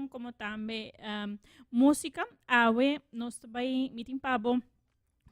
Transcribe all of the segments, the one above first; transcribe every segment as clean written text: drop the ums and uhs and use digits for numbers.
como también música. Awe, nos vai mitin pabo.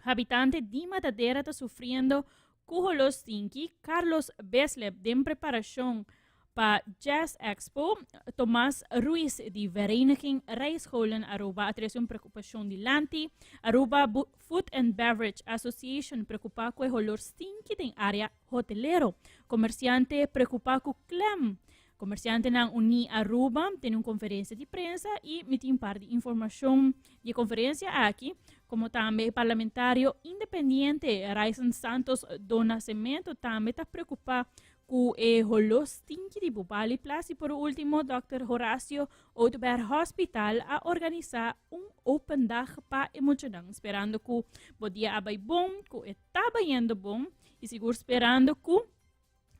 Habitante de Matadera está sufriendo Cujolos Tinki, Carlos Besleb de preparación para Jazz Expo, Tomás Ruiz de Vereniging Rijscholen Aruba atrás preocupação de Lanti, Aruba Food and Beverage Association preocupa com o stinky de área hotelero, comerciante preocupa com clem. Comerciante na Uni Aruba tem uma conferência de prensa e metem parte de informação de conferência aqui, como também parlamentário independente Raisen Santos do Nascimento também está preocupado com o hosting de Bubali Place e por último Dr. Horacio Outberg Hospital a organizar open dag para emocionar, esperando que o dia vai bom, que está indo bom e seguro esperando que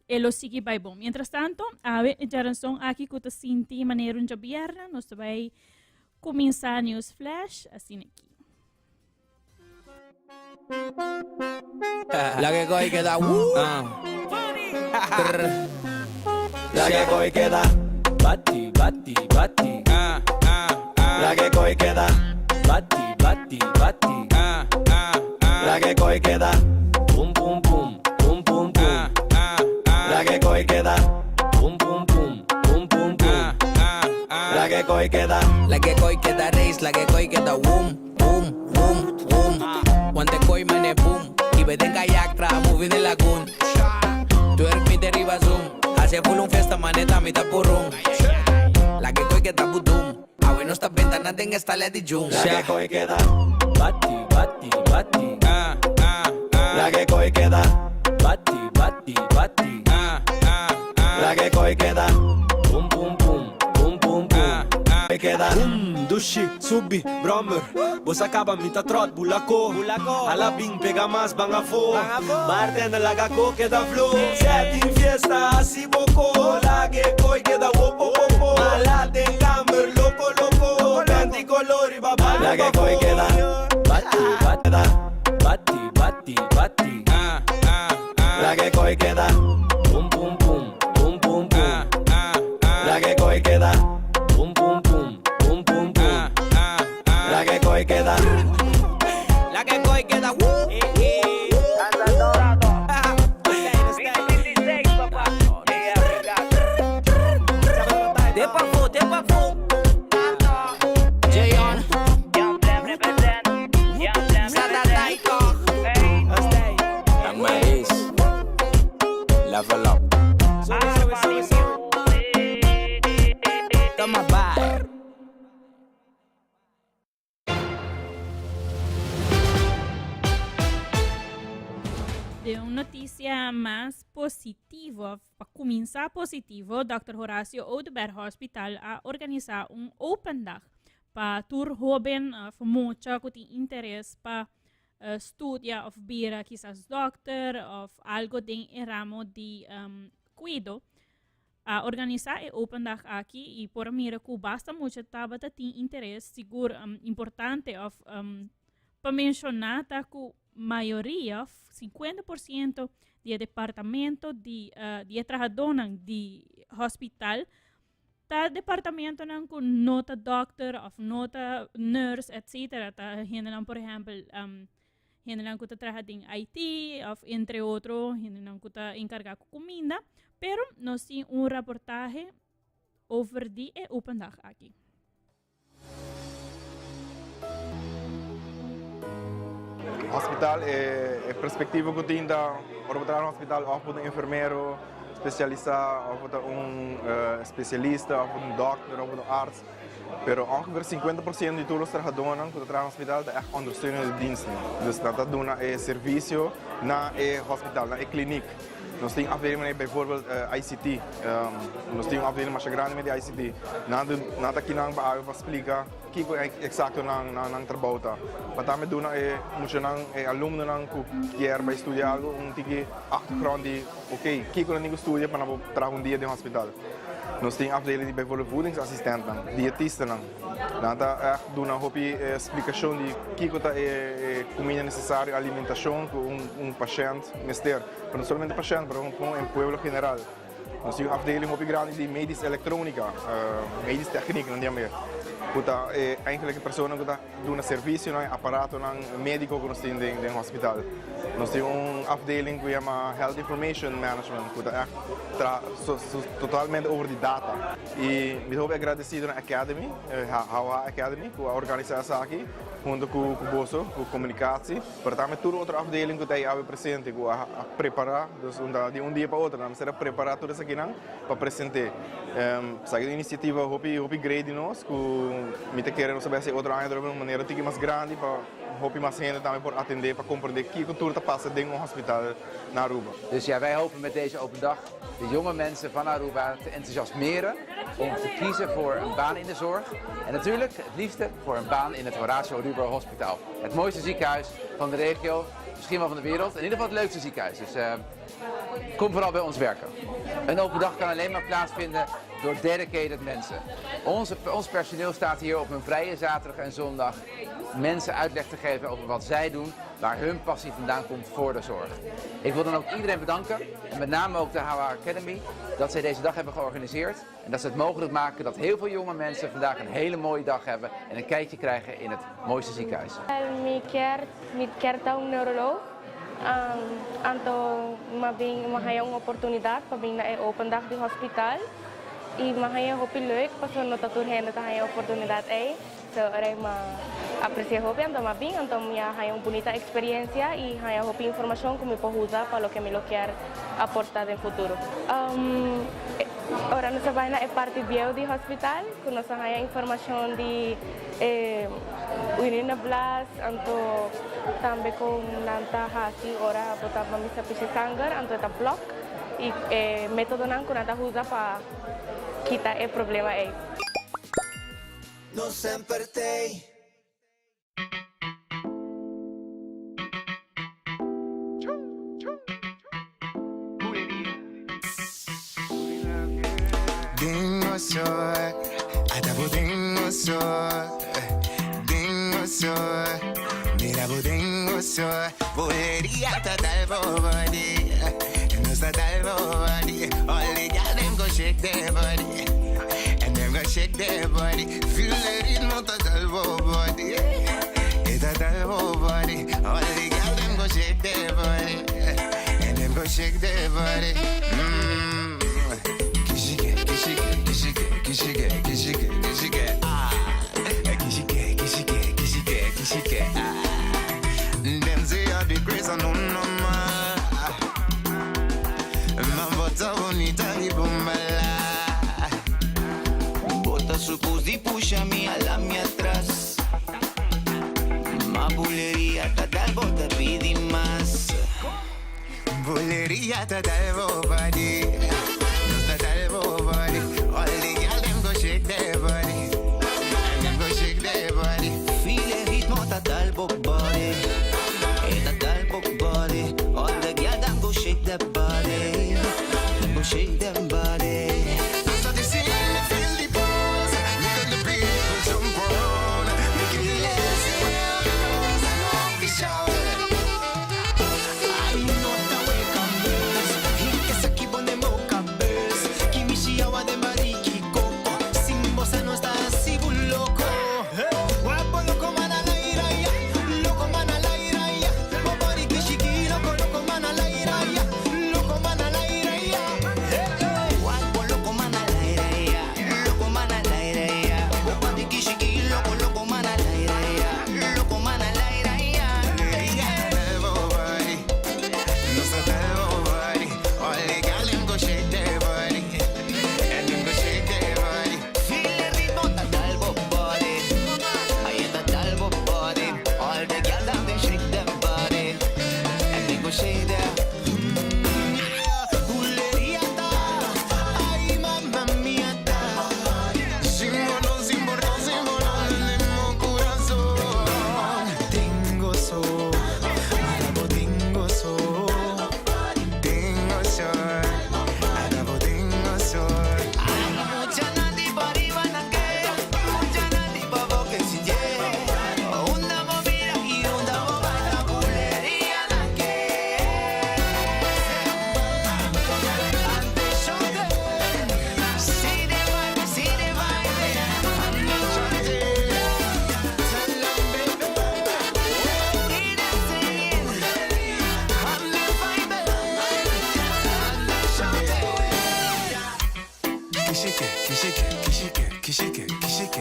ele siga bem bom. Mientras tanto, a geração aqui que está sentindo de maneira viernes, nós vai começar News Flash assim aqui. La que coge queda La que coge queda bati, bati, bati. La que coge queda bati, bati, bati. La que coge queda pum, pum, pum, pum, pum, pum. La que coge queda pum, pum, pum, pum, pum, pum. La que coge queda race, la que coge queda boom, boom, boom, boom. Cuando coge mane boom, y ve de kayak tra movie de lagoon. Tu eres de riba zoom, hace full un festa maneta mitad purrum. La que coge queda budum, a bueno esta ventana tenga esta le di jung. La que coge queda bati, bati, bati. La que coge queda bati, bati, bati. La que coge queda pum, pum, pum, pum, pum, pum. Queda Dushi, subi, brommer Bos acaba mita trot, bulako Ala bing pega mas banga fo Bartender laga ko queda flow Setting fiesta, así boko Lage koi queda wopo wopo Malate camber, loco loco Canti colori, babá La que coge queda bati, bati, bati, bati, bati. La que coge queda pum, pum, pum, pum, pum, pum. La que coge queda pum, pum, pum, pum, pum, pum. La que coge queda la que coge queda de pa' fu J-On Satataiko Amaris Level up Toma bye. De uma notícia mais positiva, para começar positivo, Dr. Horacio Outberg Hospital a organizar open dag para tur jovem famosa que tem interesse para estudar of bira quizás doctor of algo de ramo de cuido. A organizar e open dag aqui e por mira que basta muito tava tem interesse seguro importante of para mencionar tá que maioria 50% de departamento de trabalhadores de hospital tá departamento não com nota doctor of nota nurse etc tá hendelan por exemplo hendelan que tá trabalhando em IT of entre outros hendelan que tá encarregado com comida pero nós temos reportaje over die open dag aqui. Hospital é perspectiva que tem da para o hospital ou enfermeiro especialista ou especialista ou dokter ou arts. Pero ongeveer 50% de todos os trabalhadores que trabalham no hospital é ondersteunende diensten. Dus dat doen é serviço na hospital, na kliniek. Nós temos afdelingen bijvoorbeeld ICT. Nós temos afdelingen mais grande met ICT. Nada que não vai explicar o que exato não trabalha. Mas também doen moeten alunos que querem para estudar algo, tige achtergrond die oké, que não ninguém estuda para trabalhar dia no hospital. Nós temos afdelingen bijvoorbeeld voedingsassistenten, diëtisten. Nada doen explicação de que comida necessária, alimentação com paciente, mister. Não somente paciente, mas com o povo geral. nós temos uma afdeling muito grande de medisch elektronica, medisch techniek, não meer. Kuta eigenlijk personen kuta doen een serviço, een apparaat, een medico que nós temos in het hospital. Nós temos uma afdeling que chama Health Information Management, kuta echt totalmente over die data. E me hoop agradecido na Academy, HWA Academy, com a organização aqui, junto com o Bosso, com comunicatie. Para também toda outra afdeling que está aí presente, com a preparar, de dia para outro, nós será preparar tudo isso aqui para apresentar. Essa iniciativa hope grande nós, com me querendo saber se outro ano de uma maneira mais grande para hoop mais gente também por atender, para compreender que cultuur te passa dentro do hospital na Aruba. Dus ja, wij hopen met deze open dag de jonge mensen van Aruba te enthousiasmeren om te kiezen voor een baan in de zorg. En natuurlijk het liefste voor een baan in het Horacio Aruba Hospital. Het mooiste ziekenhuis van de regio, misschien wel van de wereld. In ieder geval het leukste ziekenhuis. Dus kom vooral bij ons werken. Een open dag kan alleen maar plaatsvinden door dedicated mensen. Ons personeel staat hier op een vrije zaterdag en zondag mensen uitleg te geven over wat zij doen, waar hun passie vandaan komt voor de zorg. Ik wil dan ook iedereen bedanken, en met name ook de HWA Academy, dat zij deze dag hebben georganiseerd. En dat ze het mogelijk maken dat heel veel jonge mensen vandaag een hele mooie dag hebben en een kijkje krijgen in het mooiste ziekenhuis. Ik quero een neuroloog. Anto mahaya uma oportunidade para vir na open dag do hospital e mahaya hopi leuk pas no tatur henda tahaya oportunidade aí so arei ma aprecia hopi anto ma bing anto minha haya uma bonita experiência e haya hopi informação como posso usar para lo que me lo quer aportar no futuro. Ora nossa vaina é parte do hospital com nossa haya informação de urina blast anto também com nanta hasi ora botar mamisa pisi sanggar anto eta block e método nan com nanta usa para quitar o problema aí. Non sempre te. Dingo soy, atabo dingo soy, mira dingo soy, volería total body, no está tal body, all the girls them go shake their body, and them go shake their body, feel the rhythm total body, it's total body, all the girls them go shake their body, and them go shake their body. Kishike, ah, kishike, ah. Them say you're the grace and no man. Mambota bonita y bombala. Bota su così pushami alla mia atrás. Ma bulería total bota pidi más. Bulería total bobadi. No total bobadi. All the girls them go shake their body. Them go shake their body. Feel the ritmo total bobadi. Total bobadi. All the girls them go shake their body. Them go shake their body. So they see me feel the pulse. Make the people jump around. Make it lazy. Because I know we shout. I know the way come blues. He gets a keep on them up. Kishike.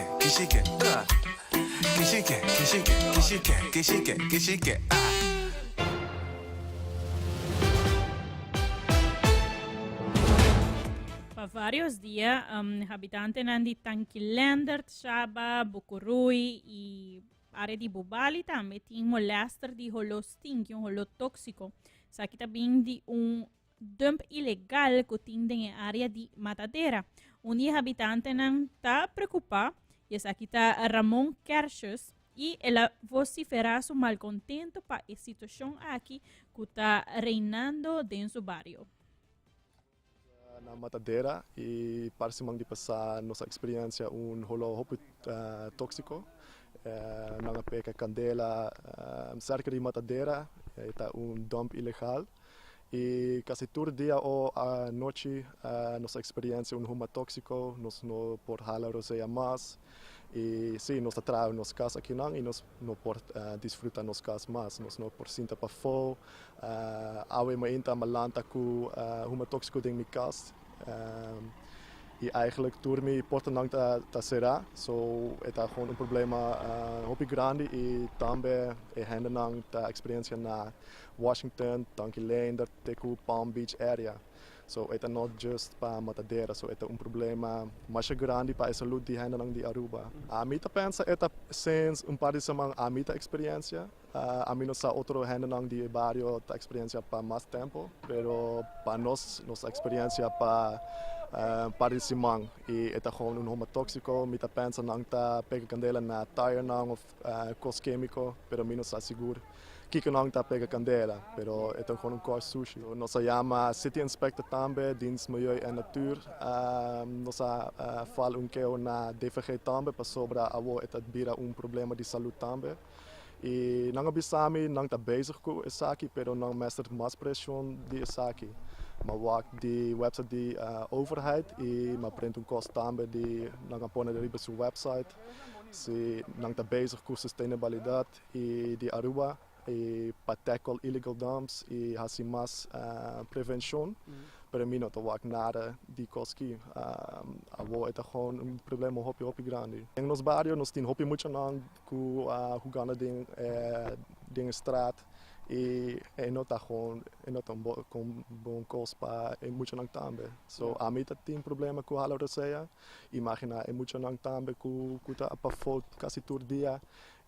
Pa varios días, habitantes de Tanquilandert, Shaba, Bukurui y área de Bubali também tinham molester de holosting, um rolo tóxico. Isso aqui também de dump ilegal que tem na área de Matadeira. Habitante não está preocupado, e isso aqui está Ramon Kershus, e ela vocifera seu malcontento para a situação aqui que está reinando dentro do bairro. Na Matadeira e parece-me de passar nossa experiência rolo tóxico. Na peca Candela, cerca de Matadeira, está dump ilegal. E quase todo dia ou à noite, nossa experiência rumo tóxico, nós não podemos falar mais. E sim, nós trabalhamos nas casas aqui não, e nós não podemos desfrutar nas casas mais. Nós não podemos sentar para fora. Awe mainta malanta com rumo tóxico dentro da casa. E eigenlijk door me Portugal ta será, so é gewoon problema muito grande e também ainda ta experiência na Washington, Tanquilander, Teku, Palm Beach area. So é not just para Matadeira, so é problema mais grande para a saúde de ainda de Aruba. A mim pensa é since par de semana a minha experiência, a mim nossa outro ainda de barrio ta experiência para mais tempo, pero para nós nossa experiência para simang e é gewoon rumo tóxico, mita pensa nang ta pega candela na tire nang of cos químico, pero mim não está seguro. Kiko nang ta pega candela, pero é gewoon cost sushi. Nós chama City Inspector também, Dienst Milieu en Natuur. Nós fal que na DVG também para sobre a het bira problema de saúde também. E nang abisami nang ta bezig com isso aqui, pero nang meester mais pressão de isso aqui. Maar wacht die website die overheid e maar print kost também de nang pone de riba su website. Se nang ta bezig com sustentabilidade e de Aruba e para tackle illegal dumps e hasi mais prevenção. Para mim não wacht nada de koski. Avo é gewoon problema hopi grande. Em nos barrio nós tem hopi muito nang com jogando ding straat. E não está com bom custo para muito não também. So a mim tem problema com a Roseia. Imagina é muito não também com a para quase todo dia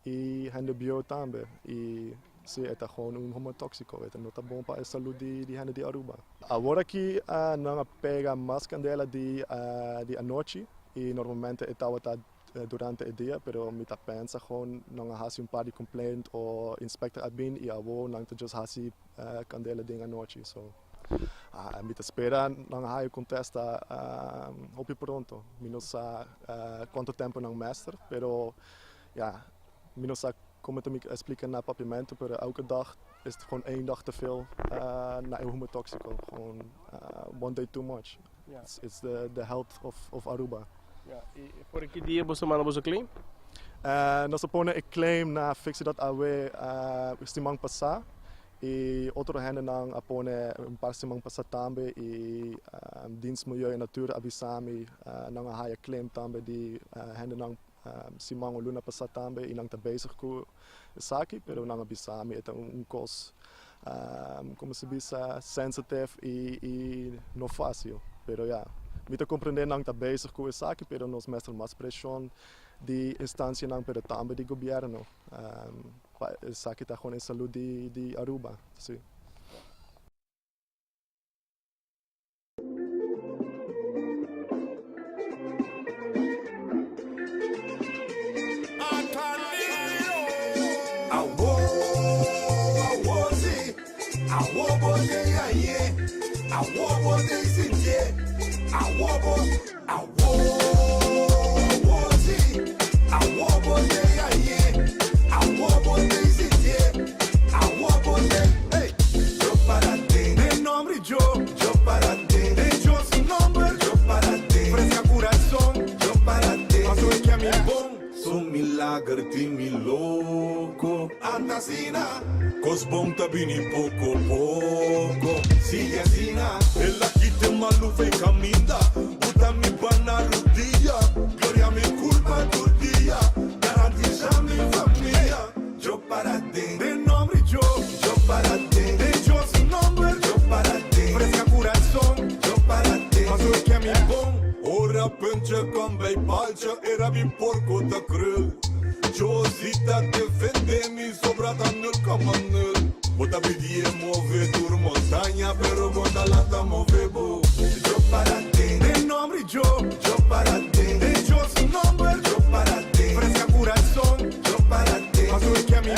e ainda bio também. E se é gewoon rumo tóxico, é não tá bom para a saúde de gente de Aruba. Agora que não pega mais candela de a noite e normalmente é durante o dia, pero mita pensa gewoon nang hasi par de complaint o inspector admin e avo nang just hasi candela ding a noite. So mita espera nang hayo contesta hopi pronto. Mino sa quanto tempo nang master, pero mino sa como te me explica na papiamento, pero elke dag is het gewoon 1 dag te veel na humo tóxico. Gewoon one day too much. Yeah. It's the health of Aruba. Ja, e por que dia você manda você claim? Nós põe a claim na fixe dat awe estimang passar e outro hende nang apone par simang passar também e Dienst Milieu en Natuur abisami nang haya claim também de hende nang simang luna passar também e nang tá bezig com saki, pero nang abisami é cos como se diz sensitive e não fácil, pero Mita compreender nang tá bezig com isso aqui, pero nós mestre mais pressão de instância nang pero também de governo. Isso aqui tá com a saúde de Aruba, sim. Milagre-te-me louco Antasina Cos bom tabini pouco Sigue asina Ela que te malu vem caminda Uta mi bana rodia Gloria mi culpa cota krul. Josita defende-me sobratando el camanel. Bota pedir mover tur montanha, pero bota lata mover bo. Yo para ti, de nombre yo para ti. De yo su nombre, yo para ti. Fresca corazón, yo para ti. Paso de que a mi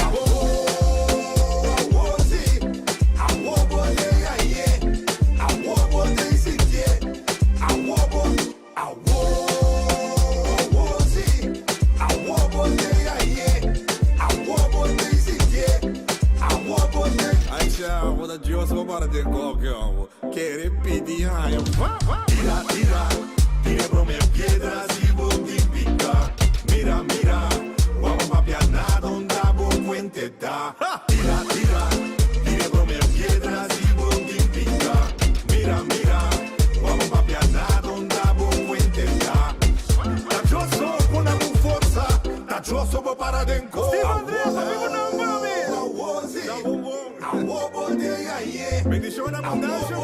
What a Dios va para de qualquer querer pedir raio. Tira, tira, tira pro minha piedra se vou te picar. Mira, mira, vamos papiar nada onde a boa fuente tá. Tira, tira, tira pro minha piedra se vou te picar. Mira, mira, vamos papiar nada onde a boa fuente tá. Tá josso com a boa força, tá josso vou para de encontro. Steve Andrés, amigo não, mami. Bendición abundancia,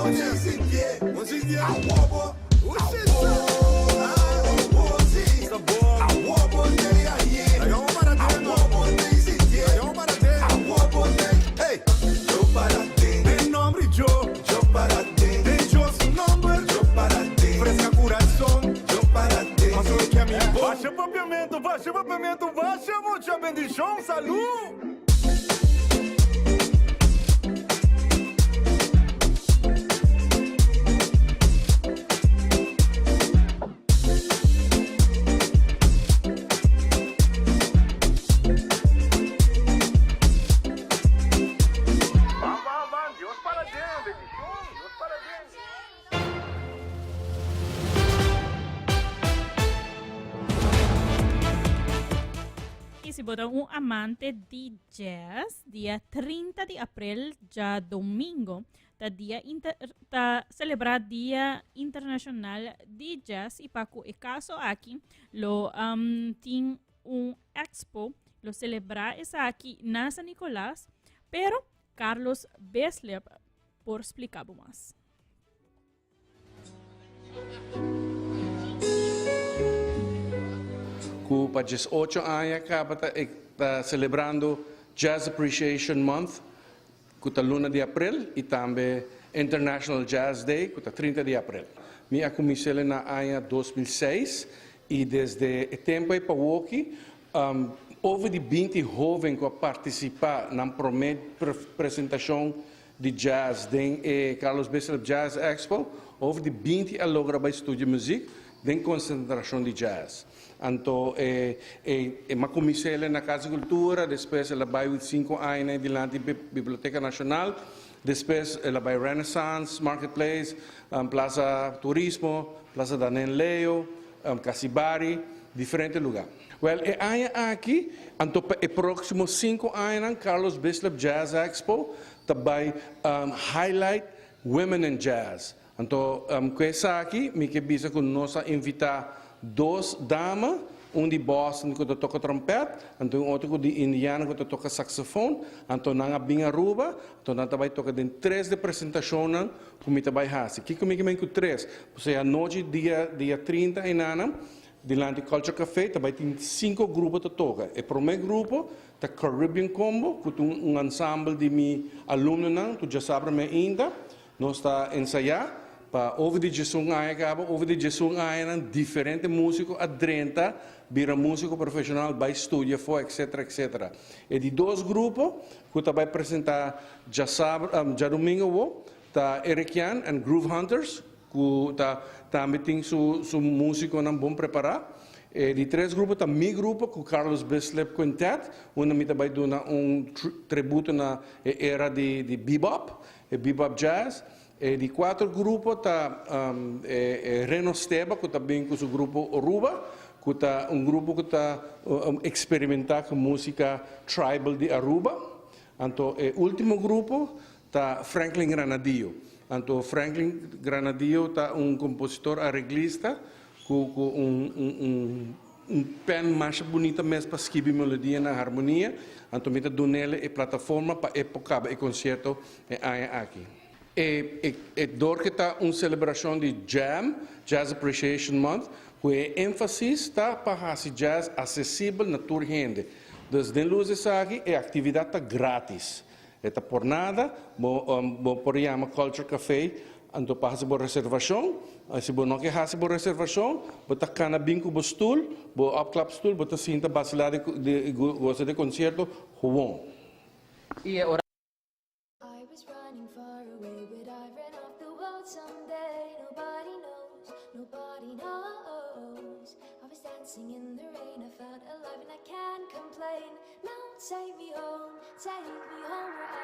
Baixa papiamento, baixa mucha bendición, salud. Se bota um amante de jazz, dia 30 de abril, já domingo, tá celebrar Dia Internacional de Jazz e para o caso aqui, tem expo, lo celebrar essa aqui na San Nicolás, pero Carlos Besleb por explicar mais. Para 18 anos acaba celebrando Jazz Appreciation Month, que é luna de abril, e também International Jazz Day, que é 30 de abril. Eu comecei na ano 2006 e desde o tempo para hoje, houve de 20 jovens que participaram na primeira apresentação de jazz em Carlos Besleb Jazz Expo, houve de 20 a lograr para estudar música em concentração de jazz. Então, eu comecei na Casa de Cultura, depois ela vai 5 anos diante da Biblioteca Nacional, depois ela vai Renaissance, Marketplace, Plaza Turismo, Plaza Daniel Leo, Casibari, diferentes lugares. Well, aqui, então, os próximos 5 anos, Carlos Besleb Jazz Expo, vai highlight women in jazz. Então, com essa aqui, me que bisa que nós invitar 2 damas, de Boston que toca trompete, então outro de Indiana que toca saxofone, então nanga bem Aruba, então nós vai tocar em 3 de apresentação, como está vai fazer. Que comigo me com 3, você a noite dia 30 em ano, diante do Culture Café, também tem 5 grupos que toca. O primeiro grupo é Caribbean Combo, que é ensemble de meus alunos, que já sabem ainda, nós está ensaiando. Over de Jesus acaba, over de Jesus diferentes músicos adrenta, vira músico profissional, vai estudar, etc, etc. E de 2 grupos, que vai apresentar já domingo, tá Erikian and Groove Hunters, que também tem seu músico não bom preparado. E de 3 grupos, tá meu grupo, com Carlos Besleb Quintet, onde me vai dar tributo na era de bebop, jazz. E di 4 gruppi Reno Steba, che também com o grupo Aruba, que é grupo que está experimentando com música tribal de Aruba. Então, o último grupo está Franklin Granadillo. Então, Franklin Granadillo está compositor arreglista com pen mais bonita mesmo para escrever melodia na harmonia. Então, me dá nele a plataforma para época e concerto aqui. E dor que está uma celebração de Jazz Appreciation Month, O ênfase está para esse jazz acessível na toda gente. Desde luz aqui é atividade grátis. Eta por nada, por chama Culture Café, ando passa por reservação, se você não quer fazer por reservação, você cana bem com o stool, você upclap stool, você sinta bacilar de gosta de concerto, bom. E é hora I was running far away, but I ran off the world someday. Nobody knows. I was dancing in the rain, I felt alive and I can't complain. Now take me home where I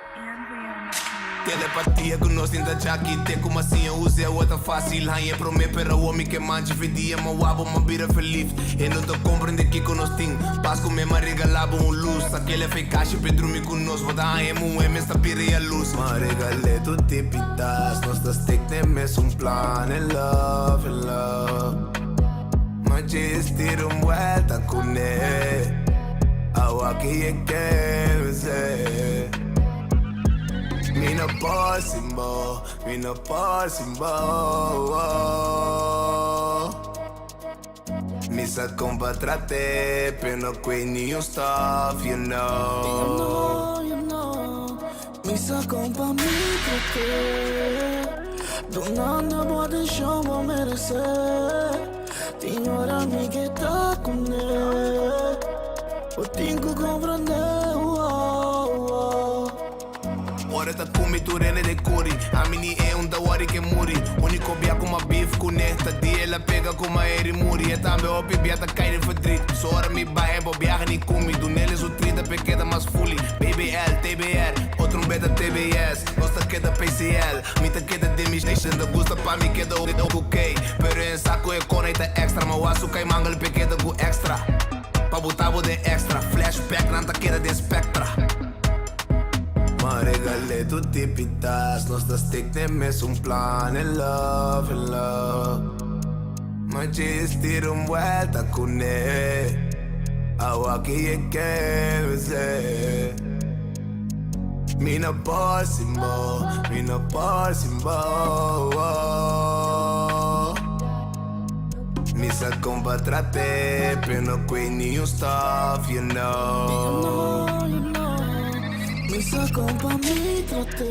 Telepatia que nós tenta já aqui ter como assim eu usei outra fácil. Rainha para mim, para o homem que manja fedia, meu abo, uma bira feliz. Eu não tô compreendendo que nós tem. Paz com mesmo regalava luz. Aquele foi caixa, Pedro me conosco. Vou dar esta bira e a luz. Mas regalei tu tipitas, nós tá stick nem mesmo plan. In love, in love. Mas just tira volta com ele. Awa que eu quero dizer. Me no possible, me no possible. Me sa compa trate, pero no quei nenhum stuff, you know. You know, me sa compa me trate. Do nada pode show vou merecer. Tinha amiga que tá com ele. Eu tenho que compreender, Ora tá com tu rene de curi. A mini é da hora que muri. Único bia com uma bife com nesta dia. Ela pega com uma eri muri. É também o bia tá caindo fedrito. Só hora me vai é bobear nem comi. Do neles o 30 pequena mais fully. BBL, TBR, outro beta TBS. Gosta que da PCL. Me tá que da Demisnation. Da gusta pra mim que da ok. Pero em saco é conecta extra. Mas o aço cai mangal pequena com extra. Pa botar de extra. Flashback não tá queda de spectra. Ma regalei tu tipitas, nós da stick nem mesmo plan. In love, in love. Ma just tira volta com ele. Awa que eu quero dizer. Me no possible, me no possible. Me sa compa trate, pero no quei nenhum stuff, you know. me sa compa me trate.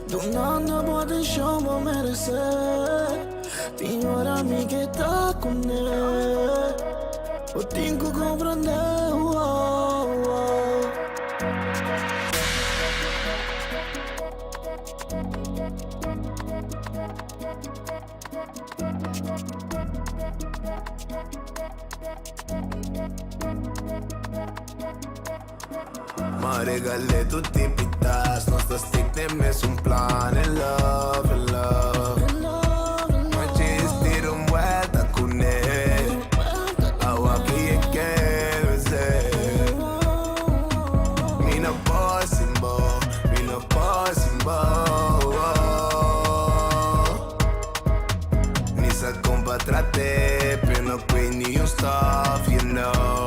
Do nada pode show vou merecer. Tinha amiga que tá com ele. Eu tenho que compreender, Ma regalei tu tipitas, nós da stick nem mesmo plan. In love, in love. Ma just tira volta com ele. Awa que eu quero dizer. Me no possible, me no possible. Me sa compa trate, pero no quei nenhum stuff, you know.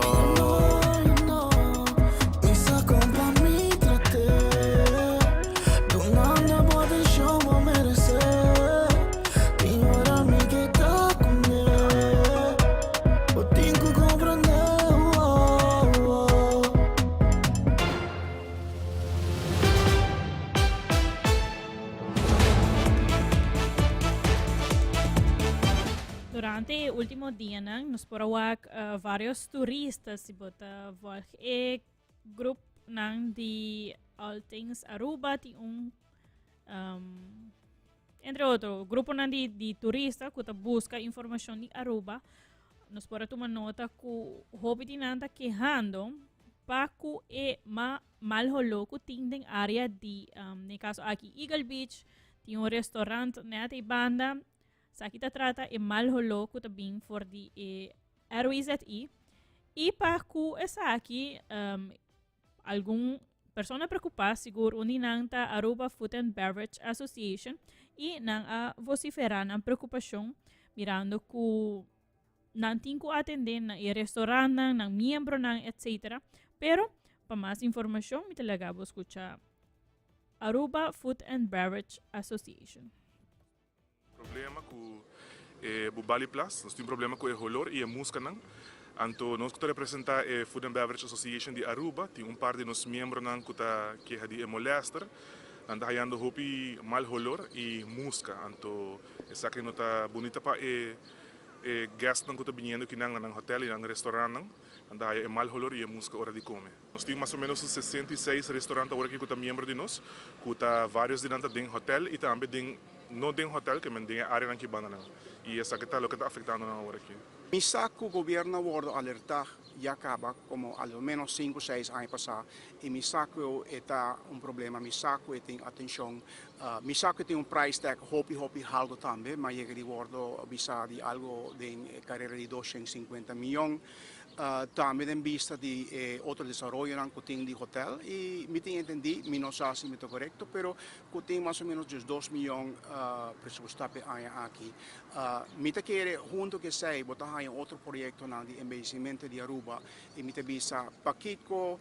Durante el último día, nos porawak varios turistas si bota volg e grup nang di All Things Aruba ti entre outro grupo nang di turista que busca informação de Aruba. Nos pora tomar nota que hobby nanta quejando paku e mal holo ku ting área di ne caso aqui Eagle Beach tem restaurante neta banda. Sa kita trata e mal holo ku tabing for di RWZI e pa ku esa aqui algum persona preocupada seguro uninang ta Aruba Food and Beverage Association e nang vociferan ang preocupação mirando ku nanting ku atender na restaurant ng miyembro ng etc. Pero pa mas informação mi talaga bo escucha Aruba Food and Beverage Association. Problema com Bubali Plus, nós temos problema com o olor e a música não. Então, nós que representamos a Food and Beverage Association de Aruba, tem par de nossos membros que é de molester, anda hayando hopi mal olor e música. Então, essa que não está bonita para guest não que está vindo aqui no hotel e no restaurante, anda é mal olor e a música hora de comer. Nós temos mais ou menos 66 restaurantes agora que está membro de nós, que está vários de dentro do hotel e também não tem hotel que tem área que banana. E essa que está lo que está afetando agora aqui. Misaku o governo wordo alertar ya acaba como al menos 5 o 6 anos passados e Misaku está problema. Misaku tem atenção, Misaku tem price tag hopi algo também, mas chega de wordo bisa de algo de carreira de 250 milhões. Também em vista de outro desenvolvimento que tem de hotel e me tem entendido, não sei se é correto, pero que tem mais ou menos 2 milhões presupuestado aqui. Me te quer junto que sei botar em outro projeto de envelhecimento de Aruba e me te visa paquito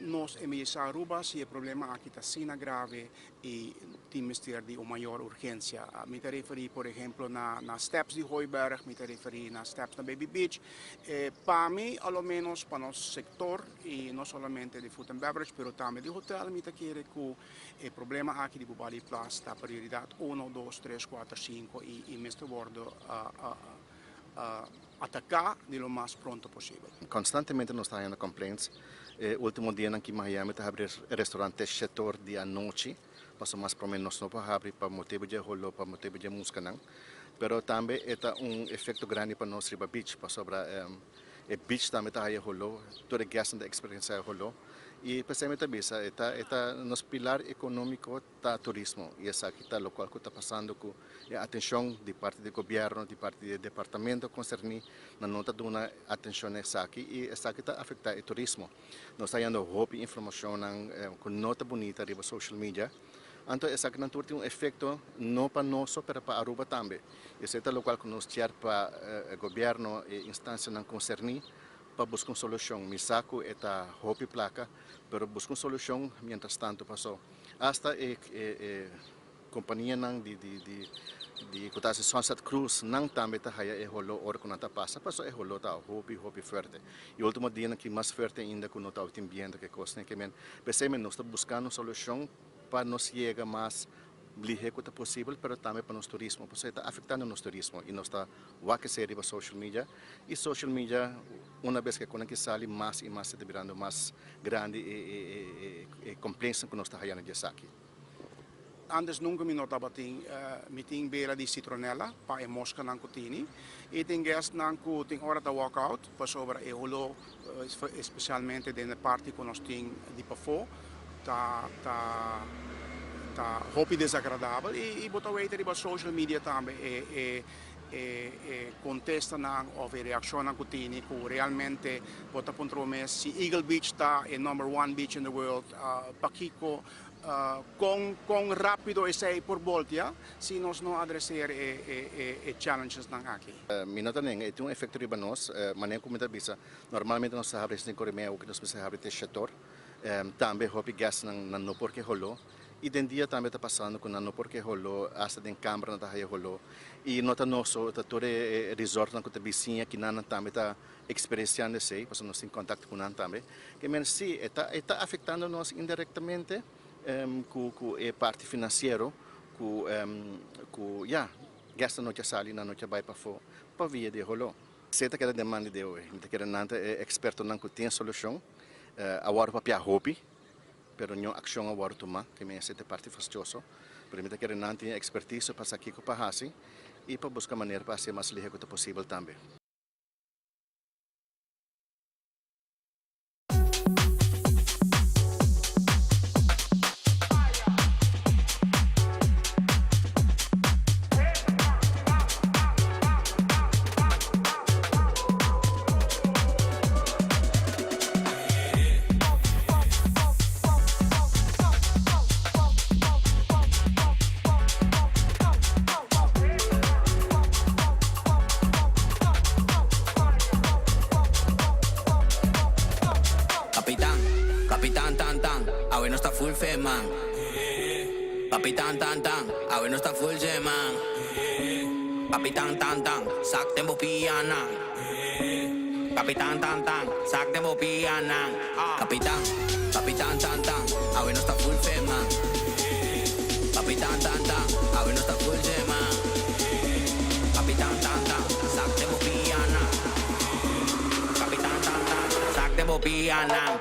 nós envelhecer Aruba se o problema aqui está sendo grave e temos de ter uma maior urgência. Me te referi, por exemplo, na steps de Hooiberg, me te referi na steps na Baby Beach. Para mim, ao menos para nosso setor e não somente de food and beverage, mas também de hotel, me te quer que o problema aqui de Bubali Plus está prioridade 1, 2, 3, 4, 5 e mesmo bordo atacar de lo mais pronto possível. Constantemente nós estamos tendo complaints. Último dia aqui em Miami está abrindo restaurante setor de noite, passou mais para menos não para abrir para motivo de rolo, para motivo de música não. Pero também é efeito grande para nós riba beach, para sobre beach também está aí rolo, toda a experiência rolo. E precisamente bisa eta nos pilar econômico tá turismo e essa aqui tá local que está passando com a atenção de parte do governo, de parte do departamento concerni na nota de uma atenção essa aqui e essa aqui está afetando o turismo. Nós está dando hope informação com nota bonita de social media. Então essa aqui não tem efeito não para nós, mas para Aruba também. Esse é o local que nós temos para o governo e instância não concerni para buscar uma solução. Misaku está hopi placa, pero busca uma solução, mientras tanto passou. Hasta companhia de kutasi Sunset Cruise não também está aí rolo hora que não está passa, passou rolo está hopi forte. E o último dia que mais forte ainda que não está o ambiente que costa que men, pensemos nós está buscando uma solução para nos chegar mais ligeiro que possível, mas também para o nosso turismo, porque está afetando o nosso turismo e nós está o que seria para social media e social media uma vez que quando que sai mais e mais se virando mais grande e complexo que nós está fazendo disso aqui. Antes nunca me notava tem beira de citronela para a mosca não cutini e tem guest não tem hora de walkout para sobre o rolo especialmente na parte que nós tem de pafo tá hopi desagradável e botar o hater para social media também contesta ou reação que tem que realmente botar contra o mês se Eagle Beach está é number 1 beach in the world Paquico com rápido e sei por volta se nós não adressar challenges aqui. Minota nem tem efeito riba nós, maneira como está bisa. Normalmente nós sabemos que corremos o que nós sabemos de setor, também hopi gas não porque rolou. E den dia também está passando com não porque rolou, hasta den câmara não está aí rolou. E nota nosso, tá todo resort na conta vizinha que não também está experienciando sei, porque nós em contato com não também. Que men sim, está afetando nós indiretamente com a parte financeira, com gasta não te sali, não te vai para via de rolou. Se tá querendo demanda de hoje, me querendo não experto não que tem solução, agora para piar hobby. Pero não ação agora tomar, que me é parte fastidioso. Permite que não tenha expertise para aqui com para assim e para buscar maneira para ser mais ligeiro possível também. Capitán tan tan, a ver no está full man. Kapitang tan tan, sak tempo pianang. Kapitang tan tan, sak tempo pianang. Kapitang, kapitang tan tan, awe no sta full fema. Kapitang tan tan, awe no sta full gema. Kapitang tan tan, sak tempo pianang. Kapitang tan tan, sak tempo pianang.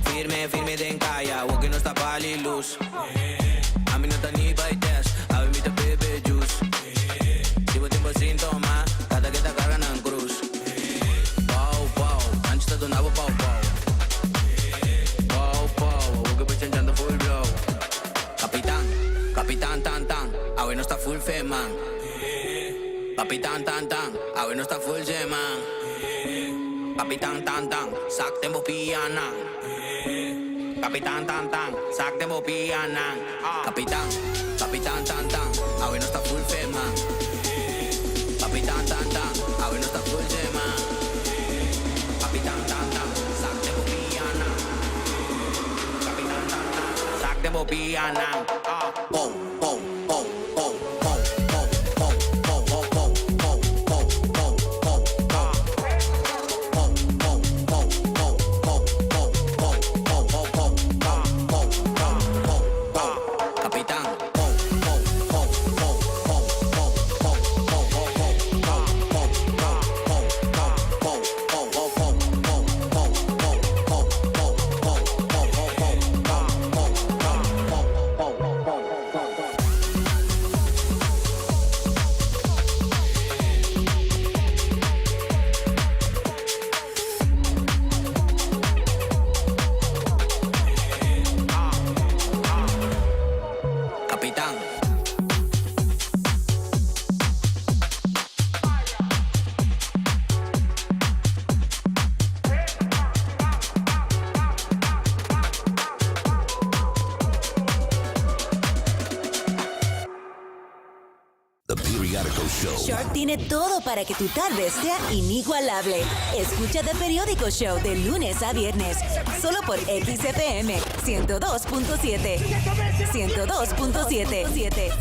Firme, firme din kaya, huwag yun sta palilus. Amin na tanibay test, amin mi ta bebe juice. Si mo timba sintoma, kada kita kara ng cruz. Wow, wow, antes ta donava pau, pau. Wow, wow, huwag ka ba chanchando full blow. Kapitan, kapitan tan tan, awe no sta full fema. Kapitan tan tan, awe no sta full gema. Kapitan tan tan, sak tempo pianang. Kapitan tan tan, sak tempo pianang. Kapitan, kapitan tan tan, awe no sta full fema. Kapitan tan tan, awe no sta full gema. Kapitan tan tan, sak tempo pianang. Kapitan tan tan, sak tempo pianang. Oh, oh, oh, oh. Shark tiene todo para que tu tarde sea inigualable. Escucha The Periódico Show de lunes a viernes, solo por XFM 102.7. 102.7.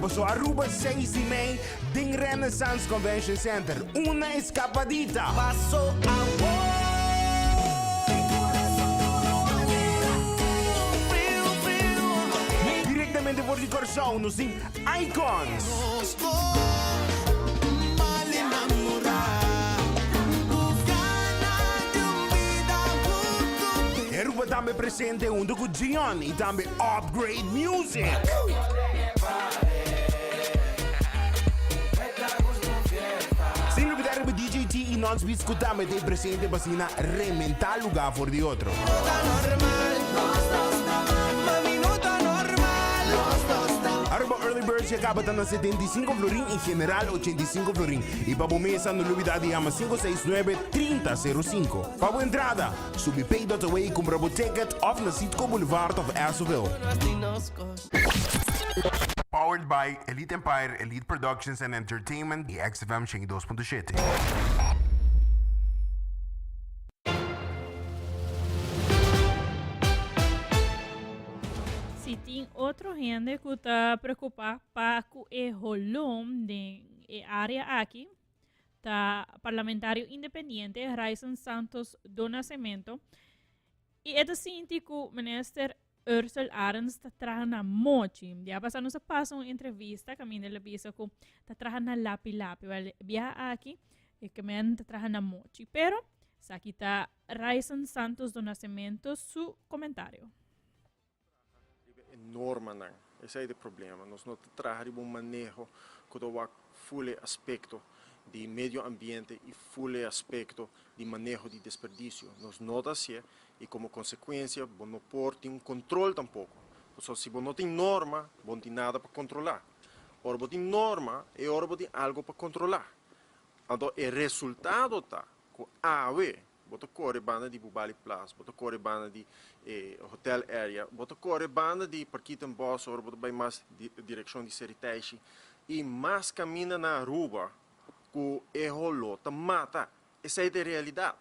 Paso Aruba 6 y May, Ding Renaissance Convention Center. Una escapadita. Paso directamente por el corazón, nos sing Icons. Aruba também presente junto com Gion e também Upgrade Music. Sin olvidar que DJ T y Non-Speed escutame de presente basina remental lugar por de otro. Aruba Early Birds se acaba dando 75 florín y general 85 florín. Y para mesa no olvidar llama 569-3005. Para entrada, subi pay.away y compra ticket off na Sitco Boulevard of Asheville. Powered by Elite Empire, Elite Productions and Entertainment y XFM 102.7. Si tem outro gente que está preocupado para o rolão de área aqui, tá parlamentário independente Raison Santos do Nascimento, e é assim que o ministro Ursula Arens está trabajando mucho. Ya pasando se pasa una entrevista que le dice que está trabajando lápiz. Via aquí que me está trabajando mucho. Pero aquí está Raison Santos do Nascimento su comentario. norma não. Esse é o problema. Nós não trabalhamos um manejo que o full aspecto de meio ambiente e full aspecto de manejo de desperdício. Nós não assim e como consequência, não pode um controle tampouco. Então, se não tem norma, não tem nada para controlar. Ora, tem norma e ora tem algo para controlar. Então, o resultado está com AW. Bota corre banda de Bubali Plus, bota corre banda de Hotel Area, bota corre banda de Parquita Boss, ou bota bem mais direção de Seritaishi, e mais caminha na Aruba, com erro tá mata. Essa é a realidade.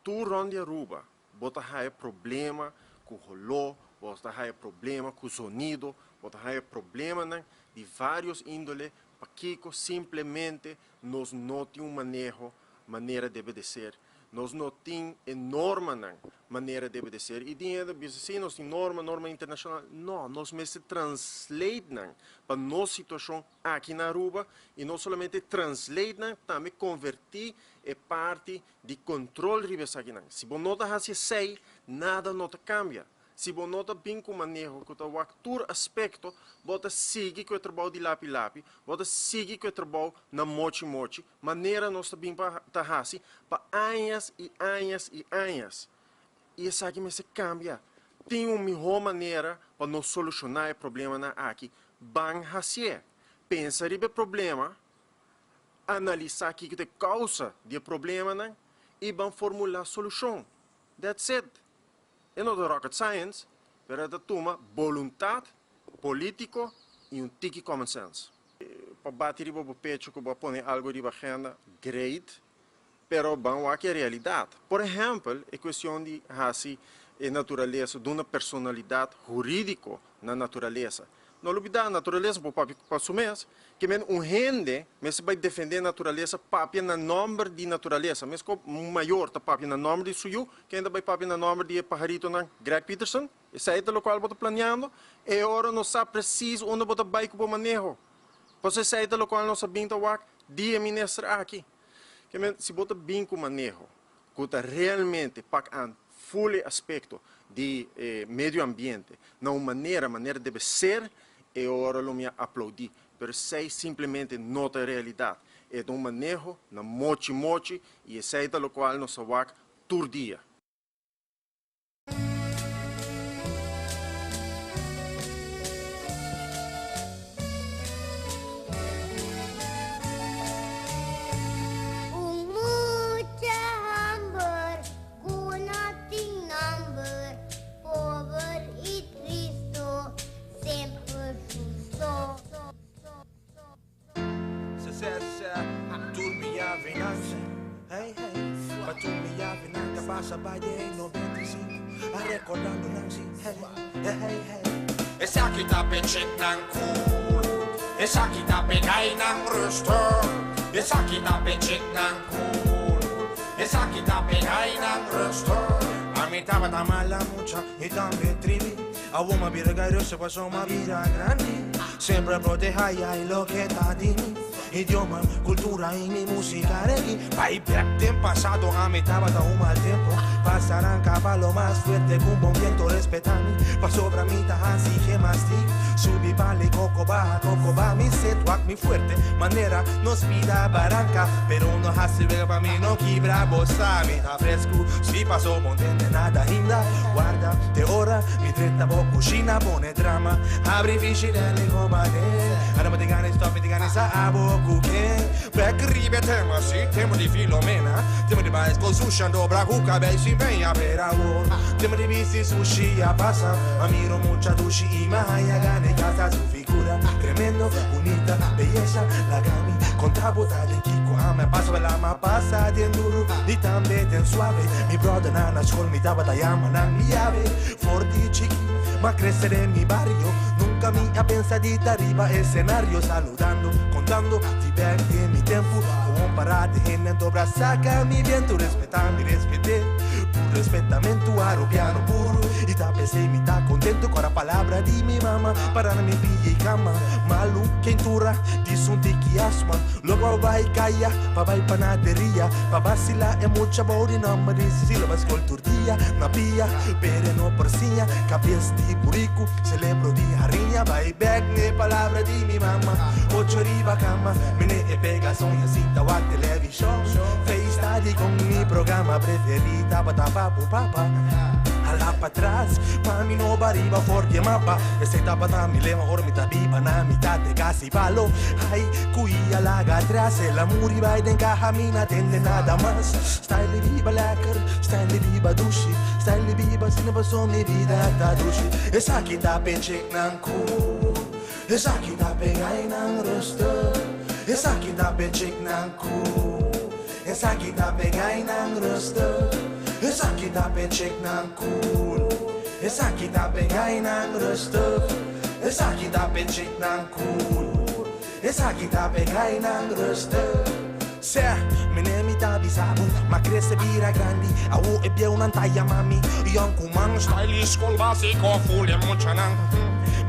Tu ronde Aruba, bota aí problema com o rolô, bota aí problema com o sonido, bota aí problema de vários índoles, para que simplesmente nós não temos maneira de ser. Nós não temos norma maneira de obedecer. E dinheiro, se nós temos norma internacional, não, nós mesmo translate para nossa situação aqui na Aruba e não somente translate, também convertir em parte de controle aqui. Se você não está assim, nada não cambia. Se você não está bem com o manejo, com o outro aspecto, você segue com o trabalho de lápis, você segue com o trabalho na mochi, maneira nós está bem para assim, para anos e anos e anos. E isso aqui se cambia. Tem uma melhor maneira para nós solucionar o problema aqui. Bang assim. Pensa no problema, analisar o que é a causa do problema e vamos formular a solução. That's it. É não é rocket science, mas é uma vontade política e tique common sense. Para bater o pecho, que vai pôr algo de agenda, great, mas vamos aqui a realidade. Por exemplo, a questão de a natureza, de uma personalidade jurídica na natureza. Não olvidar a natureza para assumir que gente vai defender a natureza papia na nome de natureza. Mas o maior está papia na nome de suyo, que ainda vai papia na nome de pajarito na Greg Peterson. Esse é o qual está planeando. E agora não sabe preciso onde você vai com o manejo. Pois esse é o qual não sabe de ministrar aqui. Que se você bem com o manejo, que está realmente para um full aspecto de meio ambiente, na maneira deve ser, e ora lo me aplaudi, per sei simplesmente nota a realidade. É um manejo na mochi, e esse é o qual nós vamos todo dia. Passa Bahia em 95, recordando não se Esse aqui tá pechek nang cool, esse aqui tá pegai nang rooster, esse aqui tá pechek nang cool, esse aqui tá pegai nang rooster. A mim tava da mala mucha e também trivi, a uma bira garosa passou uma bira grande, sempre proteja e lo que tá de mim. Idioma, cultura y mi música reggae. Pai back del pasado a mi estaba da un mal tiempo. Pasarán caballo más fuerte con un viento respetando. Pa sobra mi así que mastic. Subí vale coco va mi set walk mi fuerte. Manera nos vida barranca. Pero no hace ver pa mí no quibra bossa. Mi ta fresco, si paso montente nada inda. Guarda te ora, mi tretta po cucina pone drama. Abri fiscile comane. Adamo ti gane stop, mi ti gane sa abo. Back tema, sì, tema di Filomena. Tema di mais con sushi ando bracuca, bei si venha per amor. Tema di visti sushi a pasa. Amiro mucha dushi y mahaya gane casa su figura. Tremendo, bonita, belleza, la gami. Con tabuta de Kiko, me pasa la ma pasa di enduro. Di tambe ten suave. Mi brother nana school mi dava da llama nan mi llave. Forti chiqui, ma crescere en mi barrio. Nunca mi a pensa di arriba escenario. Saludando, contando. Diverti mi tempo, con parate en el dobra saca mi viento, respetando y respeté. respetamento aro piano puro. E tá pensei me tá contento com a palavra de mi mama. Para não me pille cama, malu quentura, diz te que asma. Logo vai caia, pa vai panaderia, pa vacilar é mucha body number. Sílabas culturdia, na pia, pere no porcinha, cabeça de burico, celebro de rainha. Vai back ne palavra de mi mama. Ocho riba cama, mene e pega sonha cinta wa televisão. Fez tarde com mi programa preferida, batapapu papa. Lá pra trás, mami no bariba forte mapa. Esse tapa tá me lema, ora me tá biba na mitad de casi palo. Ai, cuia laga atrás, ela muri vai den caja, mina tende nada mais. Style biba lekker, style biba dushi, style biba sinaba som mi vida tá dushi. Essa aqui tá penchek nang cool, essa aqui tá pegai nang rosto, essa aqui tá penchek nang cool, essa aqui tá pegai nang rosto. Essa aqui tá penchek nang cool, essa aqui tá pegai nang rosto, essa aqui tá penchek nang cool, essa aqui tá pegai nang rosto. Se menemi tá bisabo, ma cresce vira grandi, au e bie un'antaia mami, io kumang stylish col basico full e mucha nang.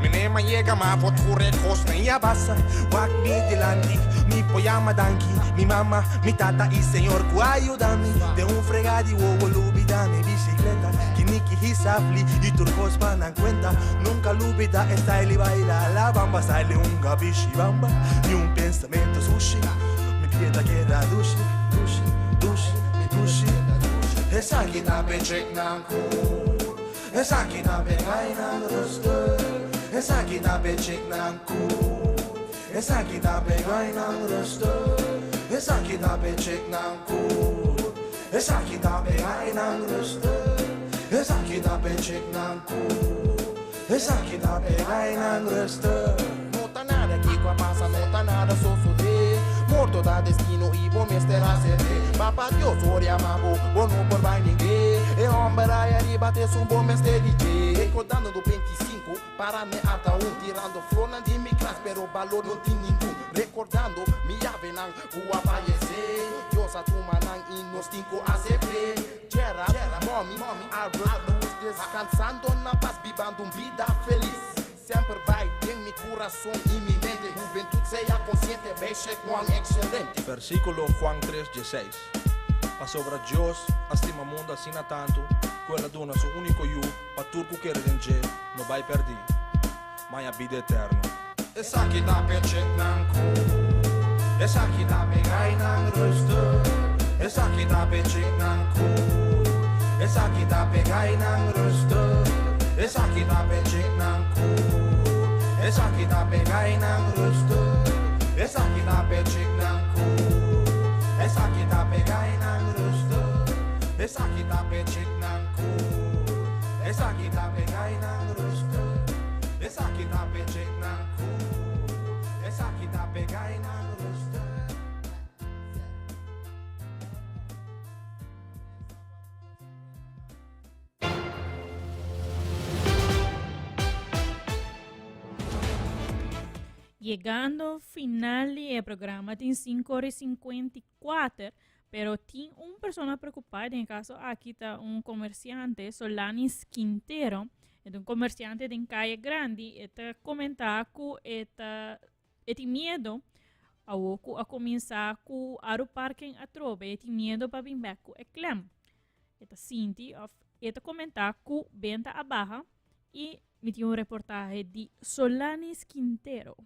Menema llega ma voture cosne ia bassa, wak mi dilanti, mi poyama danki, mi mamma, mi tata y señor cu ayudami, de un fregadi uovo lubida mi bicicleta, kiniki hisafli y turcos panan cuenta, nunca lubida style y baila la bamba, sale un gabishi bamba, y un pensamiento sushi, mi pieda queda dushi, dushi, dushi, mi dushi, esa aqui tá penchek nang cool, esa aqui tá pegai nang rosto. Essa aqui tá penchek nang cool, essa aqui tá pegai nang rosto, essa aqui tá penchek nang cool, essa aqui tá pegai nang rosto, essa aqui tá penchek nang cool, essa aqui tá pegai nang rosto. Não tá nada aqui com a passa, não tá nada só sudê. Morto da destino e bom mestera sete. Papa Dios oria mabo, bom não por vai ninguém. E homem aí arriba te um bom mestre DJ. Recordando do 25 para me ata tirando flor na de mi classe, pero valor não tem nenhum. Recordando mi avenang, o aparecer. Dios a tu manang e nos cinco a sempre. Gera, mommy, Albert, descansando na paz, vivando vida feliz. Sempre vai em mi coração e mi mente. Juventude seja consciente, veja Juan excelente. Versículo Juan 3:16. Pa sopra Dios, astima mundo assina tanto, quella dona su unico yu, pa turco che redenge, non vai perdi, mai a vida eterna. Essa aqui tá penchek nang cool, essa aqui tá pegai nang rosto, essa aqui tá penchek nang cool, essa aqui tá pegai nang rosto, essa aqui tá penchek nang cool, essa aqui tá pegai nang rosto, essa aqui tá penchek nang cool, essa aqui tá pegai nang rosto, essa aqui tá penchek nang cool, essa aqui tá pegai nang rosto, essa aqui tá penchek nang cool, essa aqui tá pegai nang rosto. Llegando final del programa, tem 5:54, pero tem uma pessoa preocupada em caso aqui está comerciante, Solanis Quintero, é comerciante de calle grande, está comentando que tem medo a começar com o parking a trove, tem medo para vir back com o clem. Está Cinti, está comentando que venta a barra e me tem reportagem de Solanis Quintero.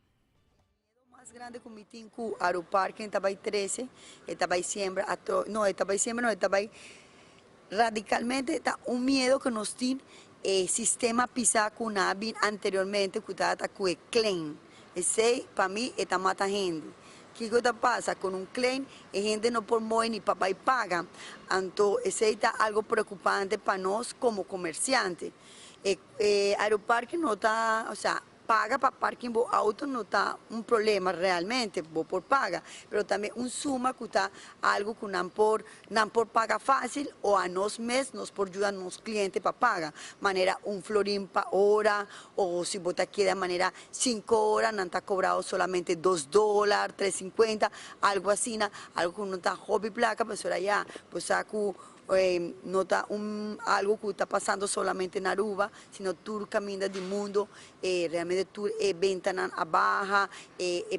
Mais grande que me tem com o parque em Tabay 13, e Tabay Siembra, não, é Tabay Siembra, não, é Tabay radicalmente, está medo que nós temos sistema pisar com o BIN anteriormente, que está com o claim. Esse, para mim, está matando gente. O que passa com claim, a gente não pode morrer nem papai paga. Então, esse está algo preocupante para nós como comerciantes. O aeroparque não está, paga para parking do auto não está problema realmente, por paga, mas também suma que está algo que não por paga fácil ou a nós mesmos, nós por ajudar nos clientes para pagar, maneira florim para hora, ou se botar aqui de maneira 5 horas, não está cobrado solamente $2, $3.50, algo assim, algo que não está hobby placa, mas já, pues saco nota algo que está pasando solamente en Aruba, sino tú caminas del mundo, realmente tú ventas a baja,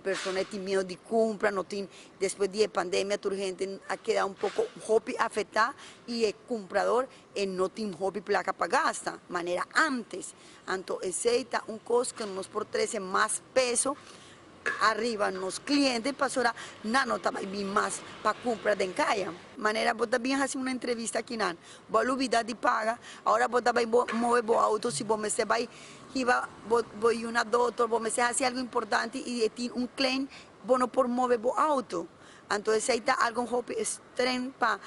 personas tienen miedo de compra, no tienen, después de la pandemia, tu gente ha quedado un poco afectada y el comprador no tiene placa para gastar, manera antes. Entonces, ese es un costo que nos por 13 más peso arriba los clientes pasora no estaba bien más para comprar de calle. Manera vos también hacer una entrevista aquí nan, vos olvidar de paga, ahora vos también mover vos auto si vos me se vai voy una doctor, vos me se hace algo importante y tiene un claim, vos no por mover vos auto. Entonces ahí está algo extremo para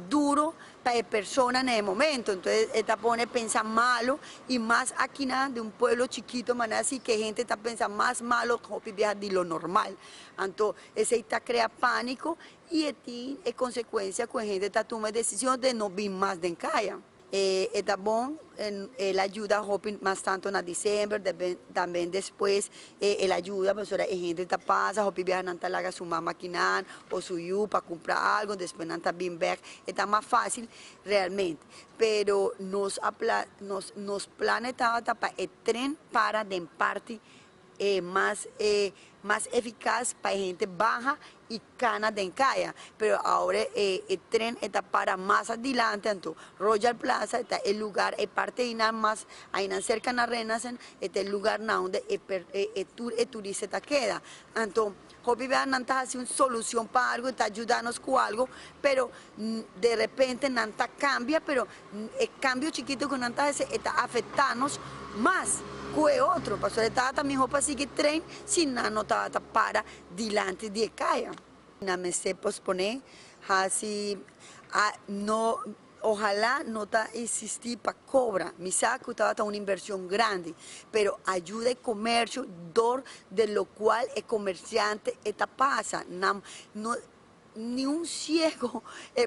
duro para la persona en el momento. Entonces esta pone pensar malo y más aquí nada de un pueblo chiquito, man, así que gente está pensando más malo de lo normal. Entonces ahí está crea pánico y es consecuencia que la gente está tomando decisión de no vivir más de calle. Está bueno, la ayuda más tanto en diciembre, también después la ayuda, pues ahora gente está pasa, hopi viaja nanta laga su mamá quinan o su yu para comprar algo, después nanta bien back, está más fácil realmente, pero nos planetaba para el tren para de parte más eficaz para gente baja y cana de encaya, pero ahora el tren está para más adelante, entonces Royal Plaza está el lugar, el parte de más, ahí cerca de Renaissance, está el lugar donde el turista queda, entonces Hopi Nanta hace una solución para algo, está ayudándonos con algo, pero de repente Nanta cambia, pero el cambio chiquito que Nanta hace está afectándonos más que otro, pastor estaba también para seguir tren, si no estaba para delante de calle. No me sé posponer, así, no, ojalá no existir para cobra, mi saco estaba una inversión grande, pero ayuda el comercio, de lo cual el comerciante está pasa, no, ni un ciego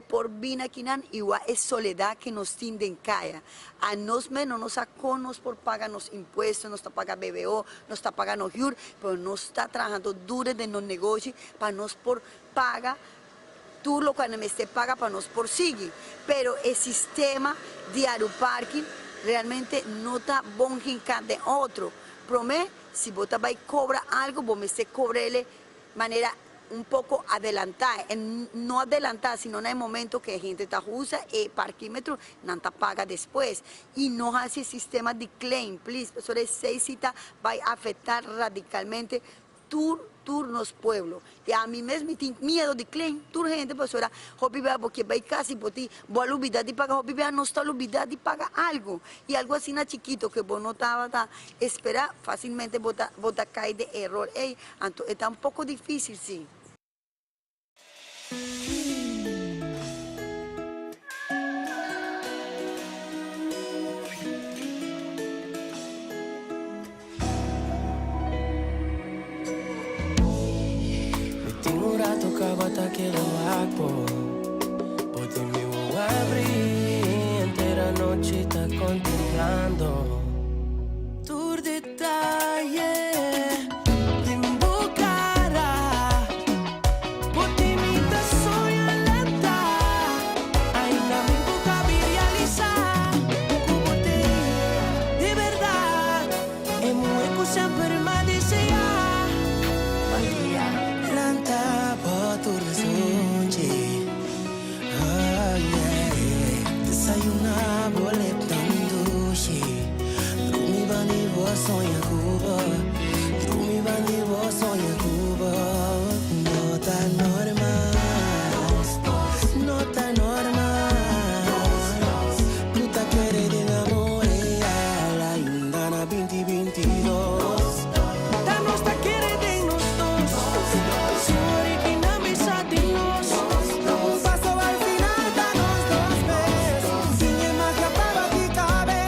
por vina aquí igual es soledad que nos tiende en calle. A nos menos nos sacó nos por pagar los impuestos, nos está pagando BBO, nos está pagando HUR, pero no está trabajando duro de los negocios para nos por paga. Tú lo que me esté paga para nos por sigue, pero el sistema de aeroparking realmente no está bon de otro. Promé, si vos te vas a cobrar algo, vos me esté cobrele manera un poco adelantada, no adelantada, sino en el momento que la gente está usa el parquímetro, no te paga después. Y no hace sistema de claim, please. Eso de 6 citas va a afectar radicalmente turnos pueblo. Y a mí mismo tengo miedo de claim, gente, pues ahora, porque va casi por ti, voy a olvidar de pagar, no está olvidar de pagar algo. Y algo así chiquito que vos no estaba esperar, fácilmente vota caer de error. Entonces está un poco difícil, sí. Tocava aquele lago, pode me abrir inteira noite tá contemplando tu detalhe. Sonha Cuba, tu me bandi vos sonha Cuba, no tá normal, no tá normal, tu tá querendo enamorar, ainda na 2022, tá nós tá querendo nos dois, sorry que na mesa de nós, um passo ao final tá nós dois beijos, ninguém mais acaba de caber.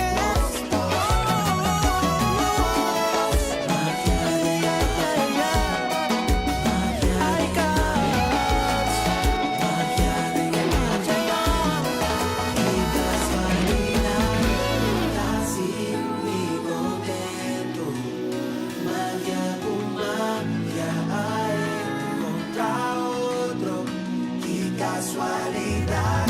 Casualidad,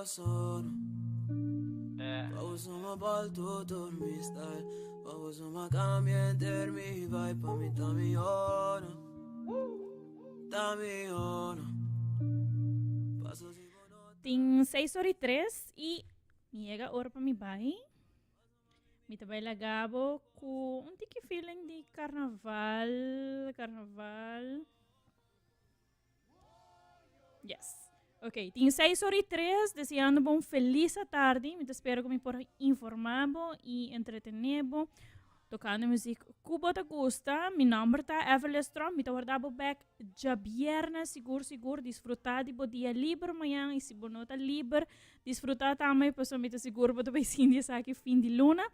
sono. Pausa ma balto dormi style. Pausa ma cambia en termi vai pa mi dami ona. Dami ona. Tem 6:03 e chega a hora para me bai. Me também lagabo com um tiki feeling de carnaval. Yes. Ok, tem 6:03, desejando bom feliz tarde. Me espero que me por informado e entretenido. Tocando música que você gosta. Meu nome é Evelyn Strom. Me guardavo back já viernes, seguro, desfrutar de bom dia livre amanhã. E se não está livre, desfrutar também, pois eu me seguro que vai ser dia aqui fim de luna.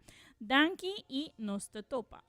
Danke e nos te topa.